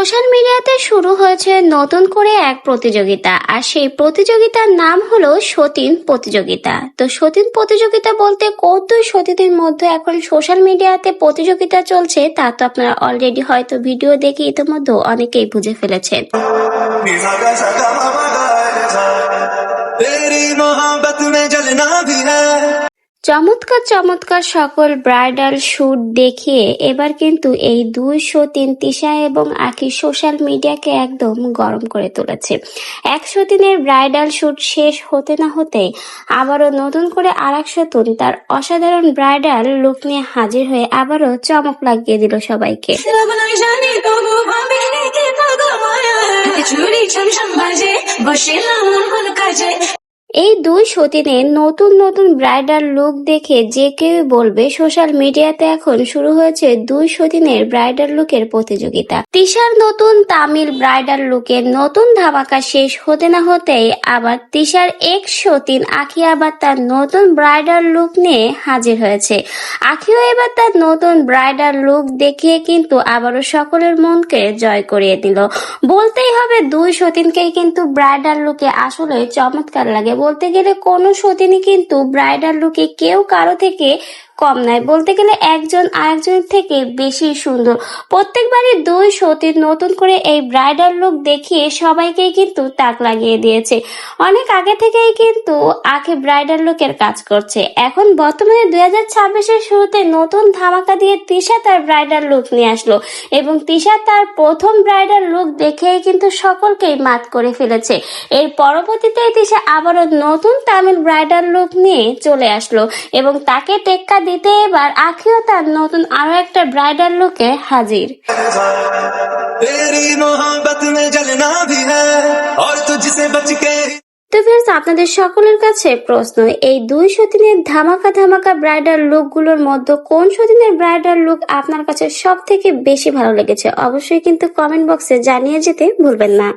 Social মিডিয়াতে শুরু হয়েছে নতুন করে এক প্রতিযোগিতা, আর সেই প্রতিযোগিতার নাম হলো সতীন প্রতিযোগিতা। তো সতীন প্রতিযোগিতা বলতে কোন দুই সতীনের মধ্যে এখন সোশ্যাল মিডিয়াতে প্রতিযোগিতা চলছে তা তো আপনারা অলরেডি হয়তো ভিডিও দেখে ইতিমধ্যে অনেকেই বুঝে ফেলেছেন। চমৎকার চমৎকার সকল ব্রাইডাল শুট দেখিয়ে এবার কিন্তু এই দুই সতীন তিশা এবং আঁখি সোশ্যাল মিডিয়াকে একদম গরম করে তুলেছে। এক সতীনের ব্রাইডাল শুট শেষ হতে না হতে আবারও নতুন করে আরেক সতীন তার অসাধারণ ব্রাইডাল লুক নিয়ে হাজির হয়ে আবারও চমক লাগিয়ে দিল সবাইকে। এই দুই সতীনের নতুন নতুন ব্রাইডাল লুক দেখে যে কেউ বলবে সোশ্যাল মিডিয়াতে এখন শুরু হয়েছে দুই সতীনের ব্রাইডাল লুকের প্রতিযোগিতা। তিশার নতুন তামিল ব্রাইডাল লুকের নতুন ধামাকা শেষ হতে না হতেই আবার তিশার এক্স সতীন আঁখি আবার তার নতুন ব্রাইডাল লুক নিয়ে হাজির হয়েছে। আঁখিও এবার তার নতুন ব্রাইডাল লুক দেখিয়ে কিন্তু আবারও সকলের মনকে জয় করিয়ে দিল। বলতেই হবে দুই সতীনকেই কিন্তু ব্রাইডাল লুকে আসলে চমৎকার লাগে। বলতে গেলে কোনো সতীনই কিন্তু ব্রাইডাল লুকে কেউ কারো থেকে কম নয়, বলতে গেলে একজন আরেকজনের থেকে বেশি সুন্দর। প্রত্যেকবারই দুই সতীন নতুন করে এই ব্রাইডাল লুক দেখিয়ে সবাইকেই কিন্তু তাক লাগিয়ে দিয়েছে। অনেক আগে থেকেই কিন্তু আঁখি ব্রাইডাল লুকের কাজ করছে। এখন বর্তমানে 2026-এর শুরুতে নতুন ধামাকা দিয়ে তিশা তার ব্রাইডাল লুক নিয়ে আসলো এবং তিশা তার প্রথম ব্রাইডাল লুক দেখেই কিন্তু সকলকেই মাত করে ফেলেছে। এর পরবর্তীতে তিশা আবারও নতুন তামিল ব্রাইডাল লুক নিয়ে চলে আসলো এবং তাকে টেক্কা দিতে এবার আঁখিও তার নতুন আরো একটা ব্রাইডাল লুকে হাজির। তো ফ্রেন্ডস, আপনাদের সকলের কাছে প্রশ্ন, এই দুই সতীনের ধামাকা ধামাকা ব্রাইডাল লুক গুলোর মধ্যে কোন সতীনের ব্রাইডাল লুক আপনার কাছে সব থেকে বেশি ভালো লেগেছে? অবশ্যই কিন্তু কমেন্ট বক্সে জানিয়ে যেতে ভুলবেন না।